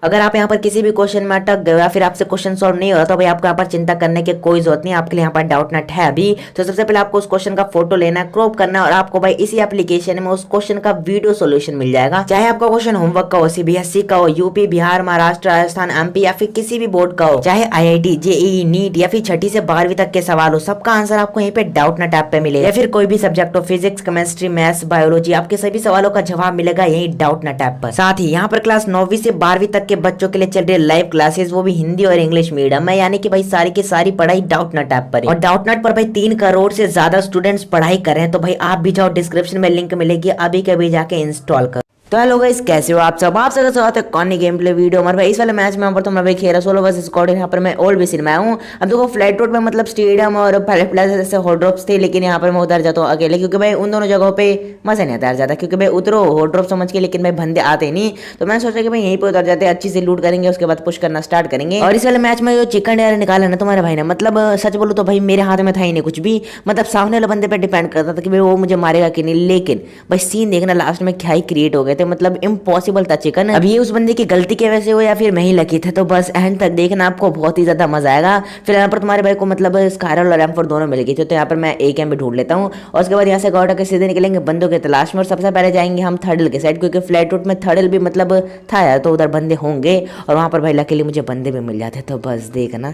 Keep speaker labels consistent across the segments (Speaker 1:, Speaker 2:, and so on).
Speaker 1: अगर आप यहाँ पर किसी भी क्वेश्चन में अटक गए या फिर आपसे क्वेश्चन सॉल्व नहीं हो रहा तो भाई आपको यहाँ पर चिंता करने की कोई जरूरत नहीं है। आपके लिए यहाँ पर डाउट नट है अभी। तो सबसे पहले आपको उस क्वेश्चन का फोटो लेना है, क्रॉप करना है और आपको भाई इसी एप्लीकेशन में उस क्वेश्चन का वीडियो सोल्यूशन मिल जाएगा। चाहे आपका क्वेश्चन होमवर्क का हो, सीबीएसई का हो, यूपी, बिहार, महाराष्ट्र, राजस्थान, एमपी या फिर किसी भी बोर्ड का हो, चाहे आईआईटी, जेईई, नीट या फिर छठी से 12वीं तक के सवाल हो, सबका आंसर आपको यहीं पे डाउट नट ऐप पे मिलेगा। या फिर कोई भी सब्जेक्ट हो, फिजिक्स, केमिस्ट्री, मैथ्स, बायोलॉजी, आपके सभी सवालों का जवाब मिलेगा यही डाउट नट ऐप पर। साथ ही यहाँ पर क्लास 9वीं से 12वीं तक के बच्चों के लिए चल रही लाइव क्लासेस, वो भी हिंदी और इंग्लिश मीडियम में, यानी कि भाई सारी की सारी पढ़ाई डाउट नट ऐप पर। और डाउट नट पर भाई 3 करोड़ से ज्यादा स्टूडेंट्स पढ़ाई कर रहे हैं। तो भाई आप भी जाओ, डिस्क्रिप्शन में लिंक मिलेगी, अभी के अभी जाके इंस्टॉल कर। तो हेलो गाइस, कैसे हो आप सब? आप सबका स्वागत है कॉनी गेम प्ले वीडियो। हमारे भाई इस वाले मैच में यहाँ पर तो मैं खेल रहा सोलो वर्सेस स्क्वाड। यहाँ पर मैं ओल्ड बेसिन में हूँ। अब देखो फ्लैट रोड में मतलब स्टेडियम और प्लेस जैसे हॉट ड्रॉप्स थे, लेकिन यहाँ पर मैं उधर जाता हूँ अकेले, क्योंकि भाई उन दोनों जगहों पे मजा नहीं आता ज्यादा, क्योंकि भाई उतरो हॉट ड्रॉप समझ के, लेकिन भाई बंदे आते नहीं। तो मैंने सोचा कि भाई यहीं पर उतर जाते, अच्छी से लूट करेंगे, उसके बाद पुश करना स्टार्ट करेंगे। और इस वाले मैच में जो चिकन डिनर निकाला ना तुम्हारे भाई ने, मतलब सच बोलूं तो भाई मेरे हाथ में था ही नहीं कुछ भी। मतलब सामने वाले बंदे पे डिपेंड करता था कि भाई वो मुझे मारेगा कि नहीं। लेकिन भाई सीन देखना लास्ट में क्या ही क्रिएट हो गए थे, मतलब पॉसिबल था चिकन। अब ये उस बंदे की गलती की वजह से हो या फिर मैं ही लकी था, तो बस एंड तक देखना, आपको बहुत ही ज्यादा मजा आएगा। फिर यहाँ पर तुम्हारे भाई को मतलब स्काइरल और एम4 दोनों मिल गई थी, तो यहाँ पर मैं एक एम भी ढूंढ लेता हूँ और उसके बाद यहाँ से गौटा के सीधे निकलेंगे बंदों की तलाश में। और सबसे पहले जाएंगे हम थर्डल के साइड, क्योंकि फ्लैट रूट में थर्डल भी मतलब था यार, तो उधर बंदे होंगे और वहां पर भाई लकीली मुझे बंदे भी मिल जाते। तो बस देखना।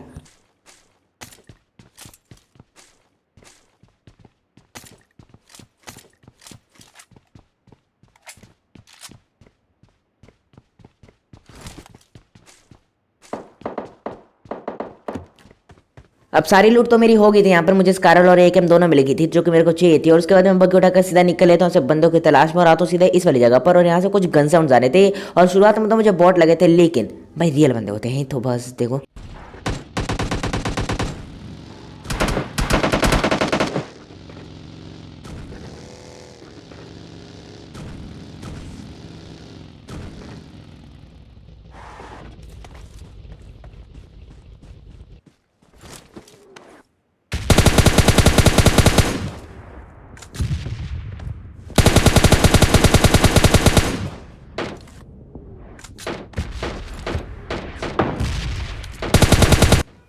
Speaker 1: अब सारी लूट तो मेरी हो गई थी। यहाँ पर मुझे स्कारल और एकेएम दोनों मिल गई थी, जो कि मेरे को चाहिए थी। और उसके बाद मैं बग्गी उठाकर सीधा निकल लेता हूँ बंदों की तलाश में और आता हूँ सीधा इस वाली जगह पर। और यहाँ से कुछ गन साउंड आ रहे थे और शुरुआत में तो मुझे बॉट लगे थे, लेकिन भाई रियल बंदे होते हैं। तो बस देखो,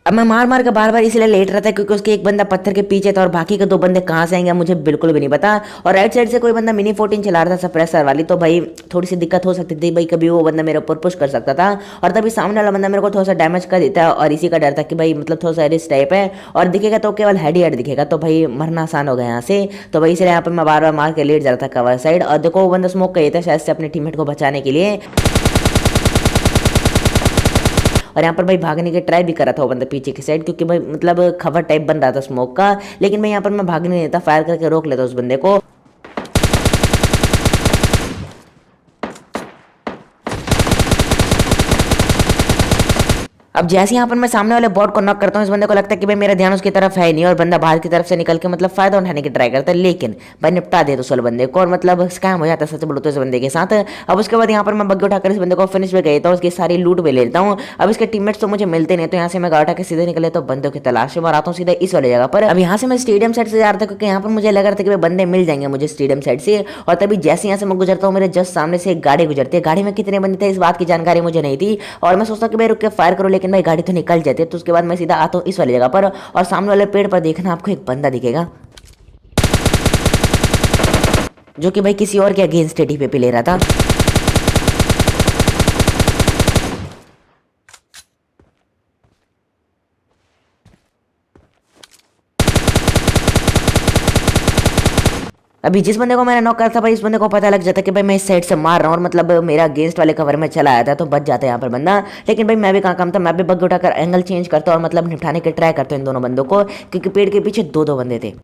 Speaker 1: अब मैं मार मार के बार बार इसलिए लेट रहा था क्योंकि उसके एक बंदा पत्थर के पीछे था और बाकी के 2 बंदे कहाँ से आएंगे मुझे बिल्कुल भी नहीं पता। और राइट साइड से कोई बंदा मिनी 14 चला रहा था सप्रेसर वाली, तो भाई थोड़ी सी दिक्कत हो सकती थी भाई, कभी वो बंदा मेरे ऊपर पुश कर सकता था। और तभी सामने वाला बंदा मेरे को थोड़ा सा डैमेज कर देता है और इसी का डर था कि भाई मतलब थोड़ा सा रिस्क टाइप है और दिखेगा तो केवल हेड ही हेड दिखेगा, तो भाई मरना आसान हो गया यहाँ से। तो भाई इसलिए यहाँ पर मैं बार बार मार के लेट जा रहा था कवर साइड। और देखो वो बंदा स्मोक कर था शायद से अपने टीममेट को बचाने के लिए, और यहाँ पर भाई भागने की ट्राई भी कर रहा था वो बंदा पीछे की साइड, क्योंकि भाई मतलब खबर टाइप बन रहा था स्मोक का। लेकिन मैं यहाँ पर मैं भागने नहीं देता, फायर करके रोक लेता उस बंदे को। अब जैसे यहाँ पर मैं सामने वाले बॉट को नॉक करता हूँ, इस बंदे को लगता है कि भाई मेरा ध्यान उसकी तरफ है नहीं और बंदा बाहर की तरफ से निकल के मतलब फायदा उठाने की ट्राई करता है, लेकिन भाई निपटा दे तो उस बंदे को और मतलब स्कैम हो जाता है सच बोलो तो इस बंदे के साथ। अब उसके बाद यहाँ पर मैं बग्गी उठाकर इस बंदे को फिनिश भी गया था, उसकी सारी लूट भी ले लेता हूँ। अब इसके टीममेट्स तो मुझे मिलते नहीं, तो यहाँ से मैं गाड़ी उठा के सीधे निकले तो बंदों की तलाश में आता हूँ सीधा इस वाली जगह पर। अब यहाँ से मैं स्टेडियम साइड से जा रहा था, क्योंकि यहाँ पर मुझे लग रहा था कि बंदे मिल जाएंगे मुझे स्टेडियम साइड से। और तभी जैसे यहाँ से मैं गुजरता हूँ, मेरे जस्ट सामने से एक गाड़ी गुजरती है। गाड़ी में कितने बंदे थे इस बात की जानकारी मुझे नहीं थी और मैं सोचता कि भाई रुक के फायर करो, लेकिन भाई गाड़ी तो निकल जाती है। तो उसके बाद मैं सीधा आता हूँ इस वाली जगह पर और सामने वाले पेड़ पर देखना आपको एक बंदा दिखेगा, जो कि भाई किसी और के अगेंस्ट टीपी पे ले रहा था। अभी जिस बंदे को मैंने नॉक करा था भाई, इस बंदे को पता लग जाता कि भाई मैं इस साइड से मार रहा हूँ और मतलब मेरा अगेंस्ट वाले कवर में चला आया था, तो बच जाता है यहाँ पर बंदा। लेकिन भाई मैं भी कहाँ काम था, मैं भी बग उठाकर एंगल चेंज करता और मतलब निपटाने की ट्राई करता हूँ इन दोनों बंदों को, क्योंकि पेड़ के पीछे 2 बंदे थे।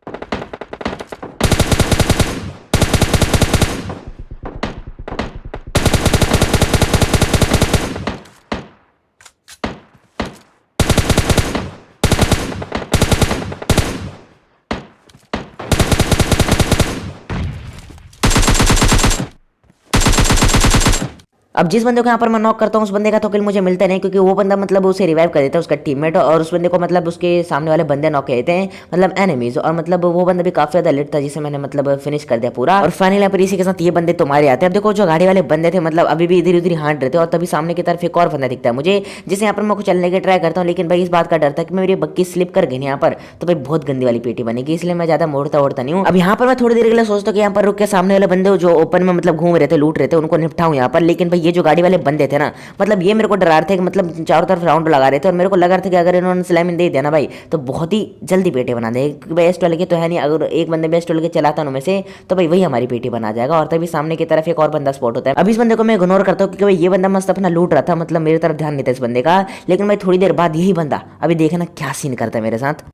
Speaker 1: अब जिस बंदे को यहाँ पर मैं नॉक करता हूँ उस बंदे का तो किल मुझे मिलता नहीं, क्योंकि वो बंदा मतलब उसे रिवाइव कर देता है उसका टीममेट, और उस बंदे को मतलब उसके सामने वाले बंदे नॉक कहते हैं, मतलब एनिमीज। और मतलब वो बंदा भी काफी ज्यादा लेट था जिसे मैंने मतलब फिनिश कर दिया पूरा। और फाइनली यहाँ पर इसी के साथ ये बंदे तुम्हारे आते हैं। अब देखो जो गाड़ी वाले बंदे थे मतलब अभी भी इधर उधर हांट रहे थे, और तभी सामने की तरफ एक और बंदा दिखता है मुझे, जिसे यहाँ पर मैं कुछ चलने की ट्राई करता हूँ, लेकिन भाई इस बात का डर था कि मेरी बग्गी स्लिप कर गई यहाँ पर, तो भाई बहुत गंदी वाली पेटी बनेगी, इसलिए मैं ज्यादा मोड़ता ओड़ता नहीं हूँ। अब यहाँ पर मैं थोड़ी देर के लिए सोचता हूँ कि यहाँ पर रुक के सामने वाले बंदे जो ओपन में मतलब घूम रहे थे लूट रहे थे उनको निपटाऊं यहाँ पर, लेकिन भाई ये जो गाड़ी वाले बंदे थे ना मतलब ये मेरे को डरा रहे थे कि मतलब चारों तरफ राउंड लगा रहे थे, और मेरे को लगा रहा था कि अगर इन्होंने स्लैमिन दे दिया ना भाई तो बहुत ही जल्दी पेटी बना दे। बेस्ट वाले के तो है नहीं, अगर एक बंदे बेस्ट वाले के चलाता उनमें से तो भाई वही हमारी पेटी बना जाएगा। और तभी सामने की तरफ एक और बंदा स्पॉट होता है। अब इस बंदे को मैं इग्नोर करता हूँ क्योंकि भाई ये बंदा मस्त अपना लूट रहा था, मतलब मेरी तरफ ध्यान नहीं था इस बंदे का। लेकिन भाई थोड़ी देर बाद यही बंदा अभी देखना क्या सीन करता है मेरे साथ।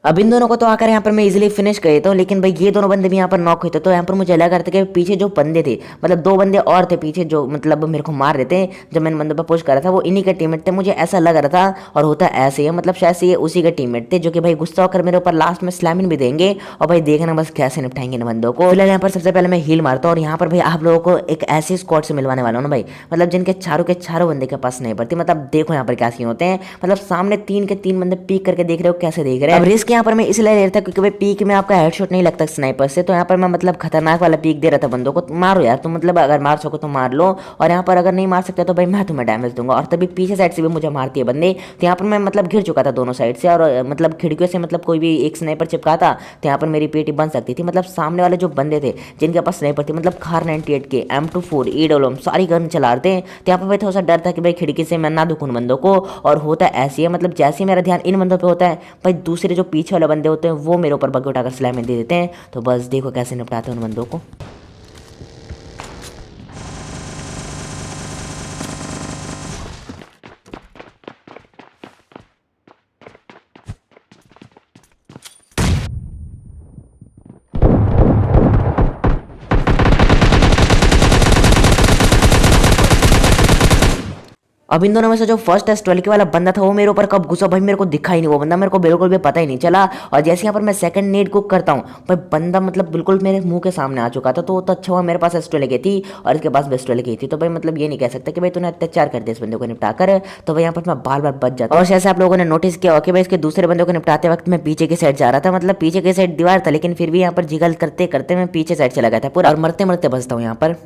Speaker 1: अब इन दोनों को तो आकर यहाँ पर मैं इजीली फिनिश कर देता हूँ, लेकिन भाई ये दोनों बंदे भी यहाँ पर नॉक हुए थे। तो यहाँ पर मुझे लगा था कि पीछे जो बंदे थे मतलब दो बंदे और थे पीछे जो मतलब मेरे को मार रहे थे जब मैंने बंदे पर पुश करा था, वो इन्हीं के टीममेट थे, मुझे ऐसा लग रहा था। और होता ऐसे ही मतलब शायद से ये उसी के टीममेट थे जो कि भाई गुस्सा होकर मेरे ऊपर लास्ट में स्लैमिन भी देंगे, और भाई देखना बस कैसे निपटाएंगे इन बंदों को। फिलहाल यहाँ पर सबसे पहले मैं हील मारता हूँ, और यहाँ पर भाई आप लोगों को एक ऐसी स्क्वाड से मिलवाने वाला हूँ ना भाई, मतलब जिनके चारों के चारों बंदे के पास नहीं पड़ती। मतलब देखो यहाँ पर क्या सीन होते हैं, मतलब सामने तीन के तीन बंदे पीक करके देख रहे हो कैसे देख रहे हैं। अब रिस्क यहाँ पर मैं इसलिए ले रहा था क्योंकि भाई पीक में आपका हेडशॉट नहीं लगता स्नाइपर से, तो यहाँ पर मैं मतलब खतरनाक वाला पीक दे रहा था बंदों को, मारो यार तो मतलब अगर मार सको तो मार लो, और यहाँ पर अगर नहीं मार सकते तो भाई मैं तुम्हें डैमेज दूंगा। और तभी पीछे साइड से भी मुझे मारती है बंदे, तो यहाँ पर मैं मतलब घिर चुका था दोनों साइड से, और मतलब खिड़कियों से मतलब कोई भी एक स्नाइपर चिपका था तो यहाँ पर मेरी पेटी बन सकती थी। मतलब सामने वाले जो बंदे थे जिनके पास स्नाइपर थी मतलब खार 98 के M24 ईडोलम सारी गन चला रहे थे, तो यहाँ पर भाई थोड़ा सा डर था कि भाई खिड़की से मैं ना दुखूं उन बंदों को। और होता ऐसी है मतलब जैसे ही मेरा ध्यान इन बंदों पे होता है भाई दूसरे जो पीछे वाले बंदे होते हैं वो मेरे ऊपर बग्गी उठाकर स्लैम दे देते हैं। तो बस देखो कैसे निपटाते हैं उन बंदों को। अब इन दोनों में से जो फर्स्ट टेस्ट 12 के वाला बंदा था वो मेरे ऊपर कब घुसा भाई मेरे को दिखा ही नहीं, वो बंदा मेरे को बिल्कुल भी पता ही नहीं चला। और जैसे यहाँ पर मैं सेकंड नेट कुक करता हूँ भाई बंदा मतलब बिल्कुल मेरे मुंह के सामने आ चुका था। तो अच्छा हुआ मेरे पास S12 की थी और इसके पास बेस्ट की थी, तो भाई मतलब ये नहीं कह सकता कि भाई तूने अत्याचार कर दिया इस बंदे को निपटा कर। तो भाई यहाँ पर मैं बार बार बच जाता हूँ। और जैसे आप लोगों ने नोटिस किया कि भाई इसके दूसरे बंदे को निपटाते वक्त मैं पीछे की साइड जा रहा था, मतलब पीछे की साइड दीवार था, लेकिन फिर भी यहाँ पर जिगल करते करते मैं पीछे साइड चला गया था पूरा, और मरते मरते बचता हूँ यहाँ पर।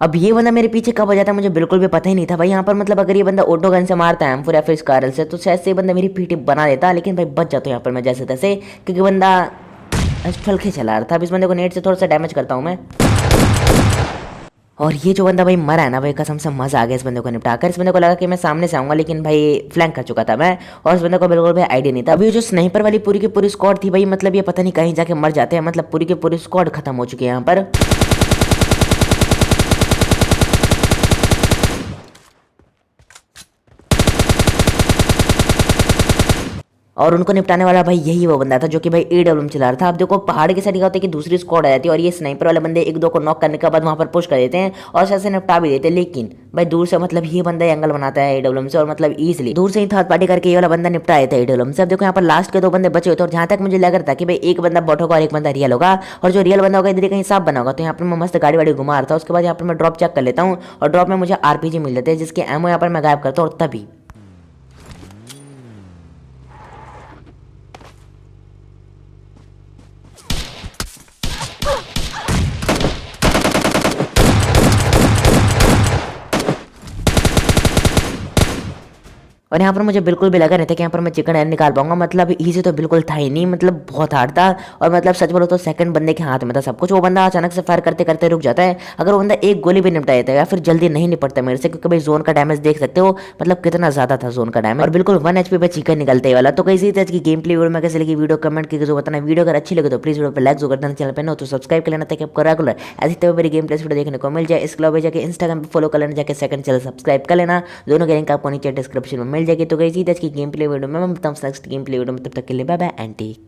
Speaker 1: अब ये बंदा मेरे पीछे कब आ जाता है मुझे बिल्कुल भी पता ही नहीं था भाई। यहाँ पर मतलब अगर ये बंदा ऑटो गन से मारता है M4 या फिर स्कारल से तो शायद से बंदा मेरी पीठी बना देता, लेकिन भाई बच जाता हूँ यहाँ पर मैं जैसे तैसे, क्योंकि बंदा S12 के चला रहा था। अब इस बंदे को नेट से थोड़ा सा डैमेज करता हूँ मैं। और ये जो बंदा भाई मरा है ना भाई कसम से मजा आ गया इस बंदे को निपटाकर। इस बंदे को लगा कि मैं सामने से आऊंगा, लेकिन भाई फ्लैंक कर चुका था मैं, और इस बंदे को बिल्कुल भाई आइडिया नहीं था। अभी जो स्नाइपर वाली पूरी की पूरी स्क्वाड थी भाई मतलब ये पता नहीं कहीं जाके मर जाते हैं, मतलब पूरी की पूरी स्क्वाड खत्म हो चुकी है यहाँ पर। और उनको निपटाने वाला भाई यही वो बंदा था जो कि भाई AWM चला रहा था। अब देखो पहाड़ के साइड क्या होता है कि दूसरी स्क्वाड आ जाती है और ये स्नाइपर वाले बंदे एक दो को नॉक करने के बाद वहां पर पुश कर देते हैं और शायद से निपटा भी देते हैं, लेकिन भाई दूर से मतलब ये बंदा एंगल बनाता है AWM से, और मतलब ईजिली दूर से ही थर्ड पार्टी करके ये वाला बंदा निपटा देता है AWM से। अब देखो यहाँ पर लास्ट के दो बंदे बचे होते हैं, और जहां तक मुझे लग रहा था कि भाई एक बंदा बॉट होगा और एक बंदा रियल होगा, और जो रियल बंदा होगा इधर कहीं साफ बना होगा। तो यहाँ पर मैं मस्त गाड़ी वाड़ी घुमा रहा था। उसके बाद यहाँ पर मैं ड्रॉप चेक कर लेता हूँ, और ड्रॉप में मुझे RPG मिल जाते हैं जिसके एमओ यहाँ पर मैं गायब करता हूँ। और तभी और यहाँ पर मुझे बिल्कुल भी लगा नहीं था कि यहाँ पर मैं चिकन एंड निकाल पाऊंगा। मतलब इजी तो बिल्कुल था ही नहीं, मतलब बहुत हार्ड था। और मतलब सच बोलो तो सेकंड बंदे के हाथ में था सब कुछ। वो बंदा अचानक से फायर करते करते रुक जाता है। अगर वो बंदा एक गोली भी निपटा देता है या फिर जल्दी नहीं निपटता मेरे से, क्योंकि भाई जोन का डैमेज देख सकते हो मतलब कितना ज्यादा था जोन का डैमेज, और बिल्कुल 1 HP पे चिकन निकलते वाला। तो कैसी थी आज की गेम प्ले वीडियो में, कैसे लगी वीडियो कमेंट करके जो बताना। वीडियो अगर अच्छी लगे तो प्लीज वीडियो पर लाइक जो कर देना, चैनल पे न हो तो सब्सक्राइब कर लेना ताकि आपको रेगुलर ऐसी तरह मेरी गेम प्लेस वीडियो देखने को मिल जाए। इसके अलावा जाके इंस्टाग्राम पे फॉलो कर लेना, जाके सेकंड चैनल सब्सक्राइब कर लेना। दोनों की लिंक आपको नीचे डिस्क्रिप्शन में मिल जाएगी। तो कैसी थी आज की गेम प्ले वीडियो में, मैं बताऊँ नेक्स्ट गेम प्ले वीडियो में। तब तक के लिए बाय बाय एंड टेक